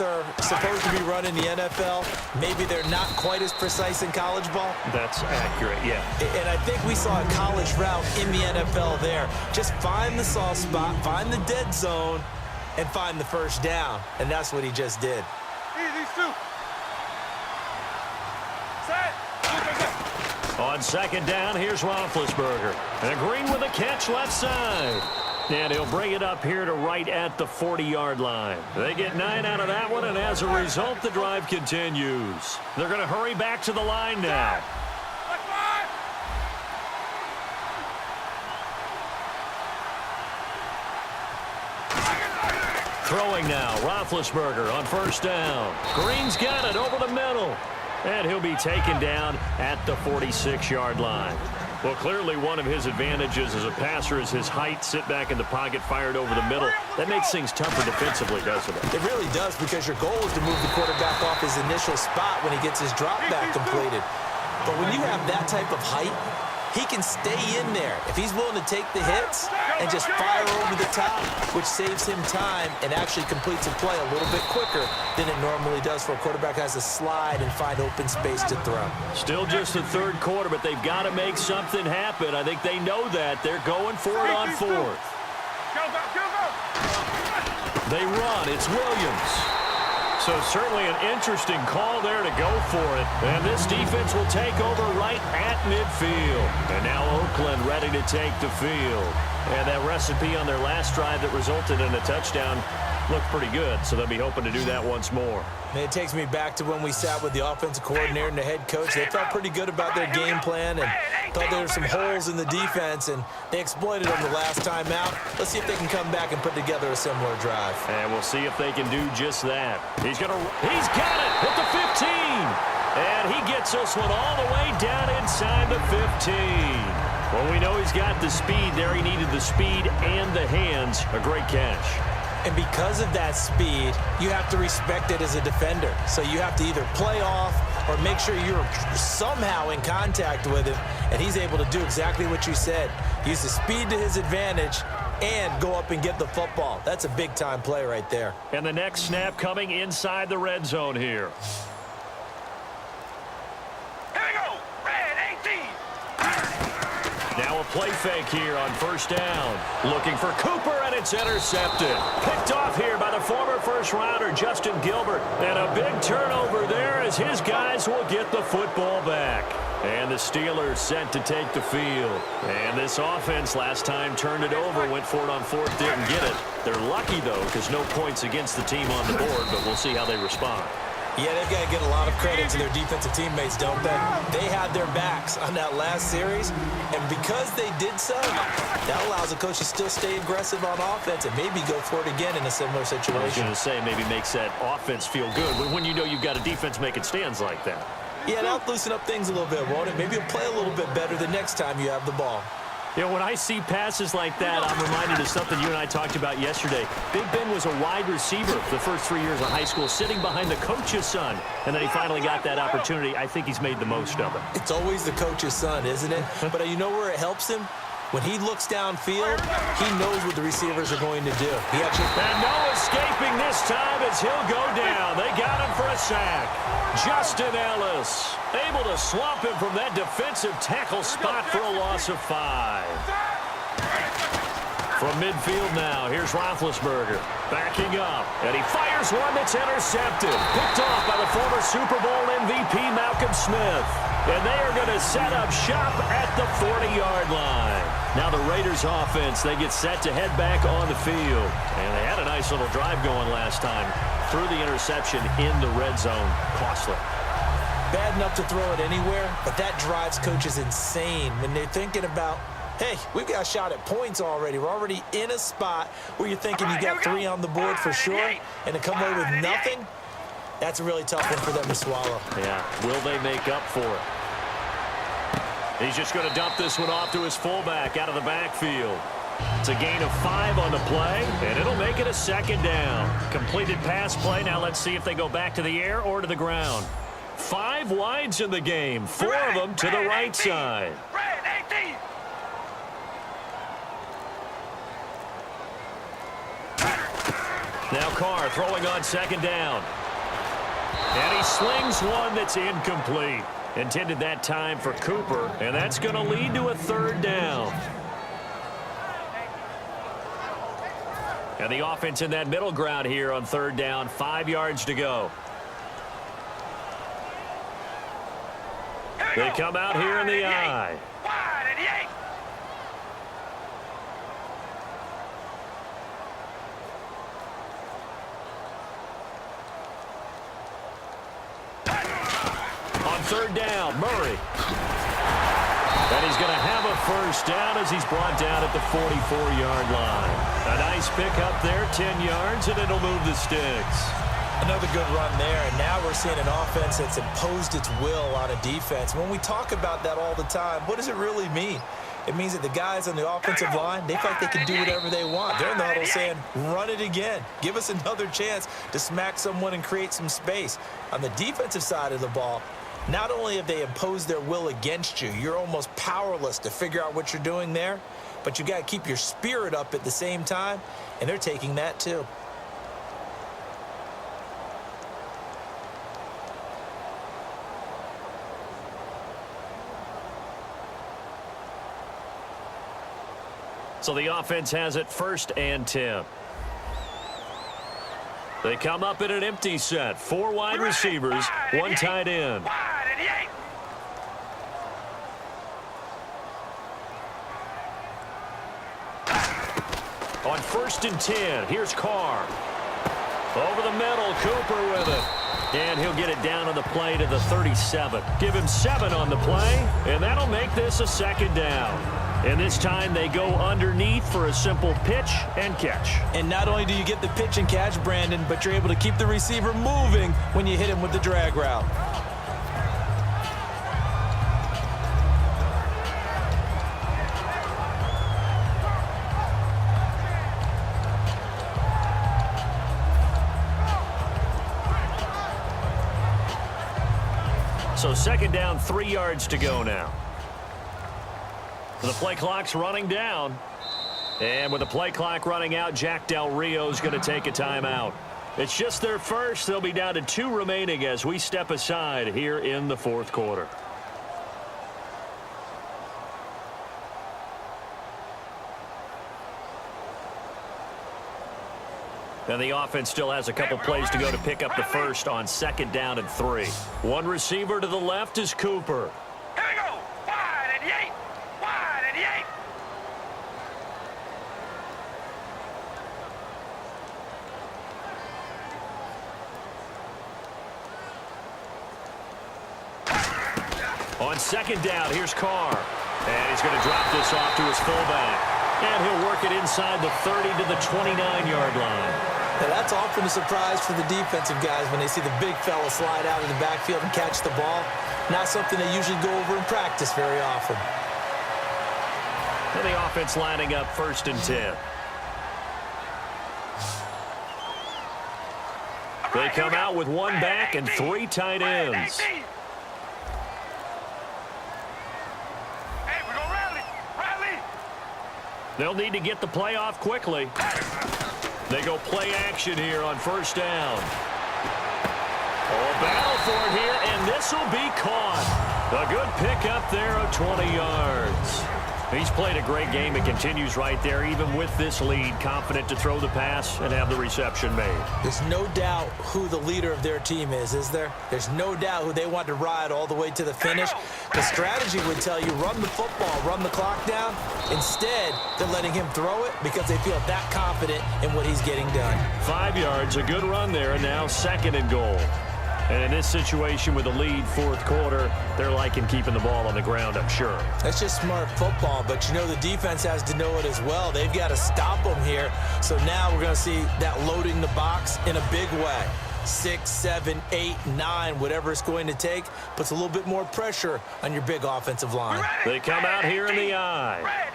are supposed to be running the NFL, maybe they're not quite as precise in college ball. That's accurate, yeah. And I think we saw a college route in the NFL there. Just find the soft spot, find the dead zone, and find the first down. And that's what he just did. Easy, Stu. Set. On second down, here's Roethlisberger. And Green with a catch left side. And he'll bring it up here to right at the 40-yard line. They get 9 out of that one, and as a result, the drive continues. They're going to hurry back to the line now. Throwing now, Roethlisberger on first down. Green's got it over the middle. And he'll be taken down at the 46-yard line. Well, clearly one of his advantages as a passer is his height, sit back in the pocket, fired over the middle. That makes things tougher defensively, doesn't it? It really does, because your goal is to move the quarterback off his initial spot when he gets his drop back completed. But when you have that type of height, he can stay in there if he's willing to take the hits and just fire over the top, which saves him time and actually completes a play a little bit quicker than it normally does for a quarterback who has to slide and find open space to throw. Still just the third quarter, but they've got to make something happen. I think they know that. They're going for it on fourth. They run. It's Williams. So certainly an interesting call there to go for it. And this defense will take over right at midfield. And now Oakland ready to take the field. And that recipe on their last drive that resulted in a touchdown looked pretty good. So they'll be hoping to do that once more. And it takes me back to when we sat with the offensive coordinator and the head coach. They felt pretty good about their game plan and thought there were some holes in the defense, and they exploited them the last time out. Let's see if they can come back and put together a similar drive. And we'll see if they can do just that. He's got it at the 15. And he gets this one all the way down inside the 15. Well, we know he's got the speed there. He needed the speed and the hands. A great catch. And because of that speed, you have to respect it as a defender. So you have to either play off or make sure you're somehow in contact with him. And he's able to do exactly what you said. Use the speed to his advantage and go up and get the football. That's a big-time play right there. And the next snap coming inside the red zone here. Now a play fake here on first down. Looking for Cooper, and it's intercepted. Picked off here by the former first-rounder, Justin Gilbert. And a big turnover there as his guys will get the football back. And the Steelers set to take the field. And this offense last time turned it over, went for it on fourth, didn't get it. They're lucky, though, because no points against the team on the board, but we'll see how they respond. Yeah, they've got to get a lot of credit to their defensive teammates, don't they? They had their backs on that last series, and because they did so, that allows the coach to still stay aggressive on offense and maybe go for it again in a similar situation. I was going to say, maybe makes that offense feel good when you know you've got a defense making stands like that. Yeah, that'll loosen up things a little bit, won't it? Maybe you'll play a little bit better the next time you have the ball. You know, when I see passes like that, I'm reminded of something you and I talked about yesterday. Big Ben was a wide receiver for the first 3 years of high school, sitting behind the coach's son. And then he finally got that opportunity. I think he's made the most of it. It's always the coach's son, isn't it? But you know where it helps him? When he looks downfield, he knows what the receivers are going to do. And no escaping this time as he'll go down. They got him for a sack. Justin Ellis able to swamp him from that defensive tackle spot for a loss of 5. From midfield now, here's Roethlisberger backing up, and he fires one that's intercepted. Picked off by the former Super Bowl MVP Malcolm Smith. And they are going to set up shop at the 40-yard line. Now the Raiders offense, they get set to head back on the field. And they had a nice little drive going last time. Threw the interception in the red zone. Costly. Bad enough to throw it anywhere, but that drives coaches insane when they're thinking about, hey, we've got a shot at points already. We're already in a spot where you're thinking you got 3 on the board for sure, and to come away with nothing, that's a really tough one for them to swallow. Yeah, will they make up for it? He's just going to dump this one off to his fullback out of the backfield. It's a gain of 5 on the play, and it'll make it a second down. Completed pass play. Now let's see if they go back to the air or to the ground. 5 wides in the game, 4 of them to the right side. Now Carr throwing on second down. And he slings one that's incomplete. Intended that time for Cooper, and that's going to lead to a third down. And the offense in that middle ground here on third down, 5 yards to go. They come out here in the I. On third down, Murray. And he's going to have a first down as he's brought down at the 44-yard line. A nice pickup there, 10 yards, and it'll move the sticks. Another good run there, and now we're seeing an offense that's imposed its will on a defense. When we talk about that all the time, what does it really mean? It means that the guys on the offensive line, they feel like they can do whatever they want. They're in the huddle saying, run it again. Give us another chance to smack someone and create some space. On the defensive side of the ball, not only have they imposed their will against you, you're almost powerless to figure out what you're doing there, but you got to keep your spirit up at the same time, and they're taking that too. So the offense has it 1st and 10. They come up in an empty set. 4 wide receivers, 1 tight end. On 1st and 10, here's Carr. Over the middle, Cooper with it. And he'll get it down on the play to the 37. Give him 7 on the play, and that'll make this a 2nd down. And this time they go underneath for a simple pitch and catch. And not only do you get the pitch and catch, Brandon, but you're able to keep the receiver moving when you hit him with the drag route. So 2nd down, 3 yards to go now. The play clock's running down. And with the play clock running out, Jack Del Rio's going to take a timeout. It's just their first. They'll be down to 2 remaining as we step aside here in the 4th quarter. And the offense still has a couple plays to go to pick up the first on 2nd down and 3. One receiver to the left is Cooper. Here we go. Wide and yank. Wide and yank. On 2nd down, here's Carr. And he's going to drop this off to his fullback. And he'll work it inside the 30 to the 29-yard line. Now that's often a surprise for the defensive guys when they see the big fella slide out of the backfield and catch the ball. Not something they usually go over in practice very often. And the offense lining up 1st and 10. They come out with 1 back and 3 tight ends. They'll need to get the play off quickly. They go play action here on 1st down. Oh, battle for it here, and this will be caught. A good pickup there of 20 yards. He's played a great game. It continues right there, even with this lead, confident to throw the pass and have the reception made. There's no doubt who the leader of their team is there? There's no doubt who they want to ride all the way to the finish. The strategy would tell you run the football, run the clock down. Instead, they're letting him throw it because they feel that confident in what he's getting done. 5 yards, a good run there, and now 2nd and goal. And in this situation with the lead 4th quarter, they're liking keeping the ball on the ground, I'm sure. That's just smart football, but you know the defense has to know it as well. They've got to stop them here. So now we're going to see that loading the box in a big way. 6, 7, 8, 9, whatever it's going to take, puts a little bit more pressure on your big offensive line. They come out here in the I.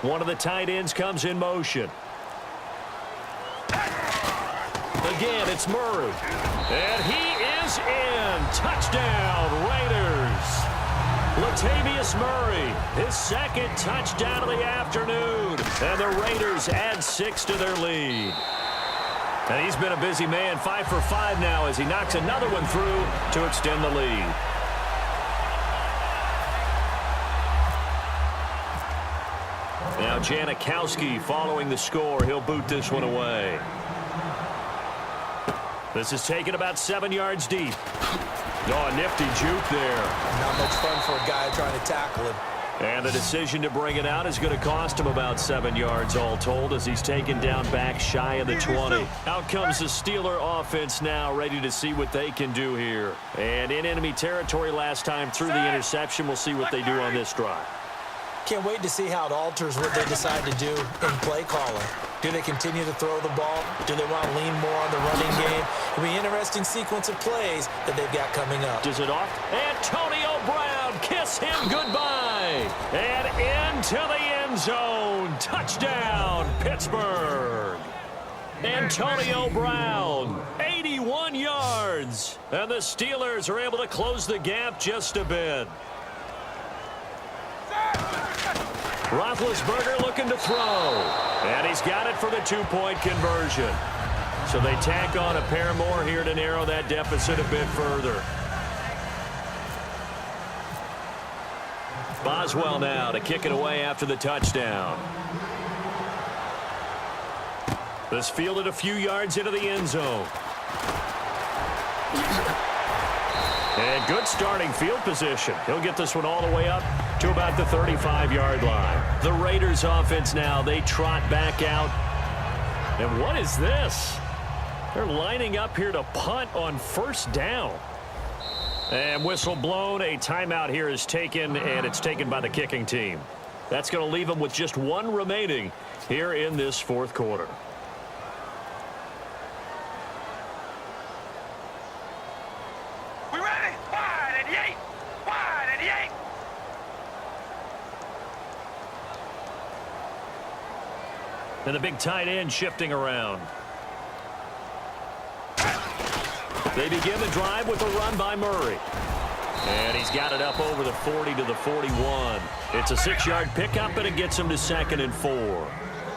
One of the tight ends comes in motion. Again, it's Murray. And he is in. Touchdown, Raiders. Looks Latavius Murray, his second touchdown of the afternoon. And the Raiders add 6 to their lead. And he's been a busy man, 5 for 5 now as he knocks another one through to extend the lead. Now Janikowski following the score. He'll boot this one away. This is taken about 7 yards deep. Oh, a nifty juke there. Not much fun for a guy trying to tackle him. And the decision to bring it out is going to cost him about 7 yards all told as he's taken down back shy of the 20. Out comes the Steeler offense now, ready to see what they can do here. And in enemy territory last time through the interception. We'll see what they do on this drive. Can't wait to see how it alters what they decide to do in play calling. Do they continue to throw the ball? Do they want to lean more on the running game? It'll be an interesting sequence of plays that they've got coming up. Does it off? Antonio Brown, kiss him goodbye. And into the end zone. Touchdown, Pittsburgh. Antonio Brown, 81 yards. And the Steelers are able to close the gap just a bit. Roethlisberger looking to throw. And he's got it for the 2-point conversion. So they tack on a pair more here to narrow that deficit a bit further. Boswell now to kick it away after the touchdown. This fielded a few yards into the end zone. And good starting field position. He'll get this one all the way up to about the 35-yard line. The Raiders offense now, they trot back out. And what is this? They're lining up here to punt on first down. And whistle blown. A timeout here is taken, and it's taken by the kicking team. That's going to leave them with just one remaining here in this fourth quarter. We ready? Wide and yank. Wide and yank. And the big tight end shifting around. They begin the drive with a run by Murray. And he's got it up over the 40 to the 41. It's a 6-yard pickup, and it gets him to 2nd and 4.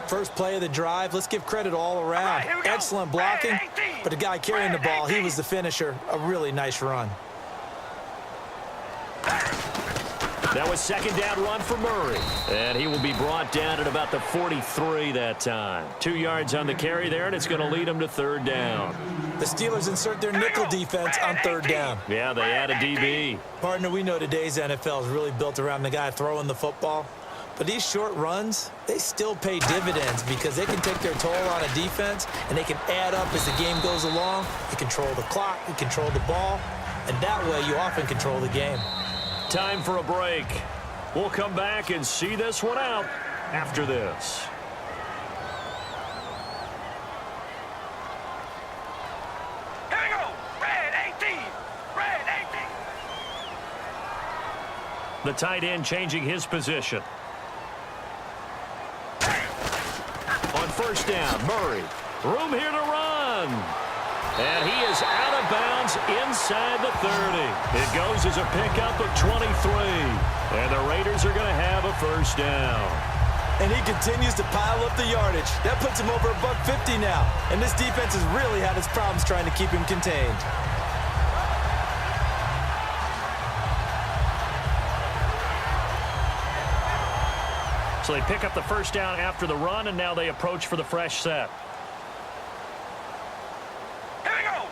First play of the drive, let's give credit all around. Excellent blocking, but the guy carrying the ball, he was the finisher. A really nice run. That was 2nd down run for Murray. And he will be brought down at about the 43 that time. 2 yards on the carry there, and it's going to lead him to 3rd down. The Steelers insert their nickel defense on 3rd down. Yeah, they add a DB. Partner, we know today's NFL is really built around the guy throwing the football. But these short runs, they still pay dividends because they can take their toll on a defense, and they can add up as the game goes along. You control the clock, you control the ball, and that way you often control the game. Time for a break. We'll come back and see this one out after this. Here we go. Red 18. Red 18. The tight end changing his position. On first down, Murray. Room here to run. And he is out of bounds inside the 30. It goes as a pickup of 23. And the Raiders are going to have a first down. And he continues to pile up the yardage. That puts him over $150 now. And this defense has really had its problems trying to keep him contained. So they pick up the first down after the run, and now they approach for the fresh set. Here we go.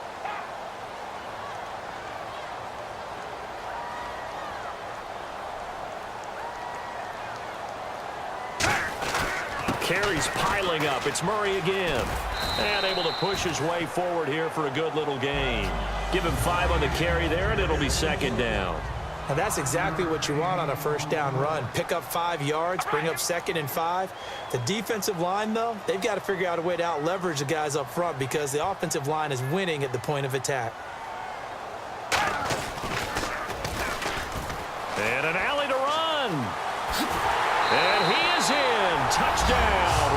Carries piling up. It's Murray again. And able to push his way forward here for a good little gain. Give him 5 on the carry there, and it'll be 2nd down. And that's exactly what you want on a first down run. Pick up 5 yards, bring up 2nd and 5. The defensive line, though, they've got to figure out a way to out-leverage the guys up front because the offensive line is winning at the point of attack. And an alley to run. And he is in. Touchdown,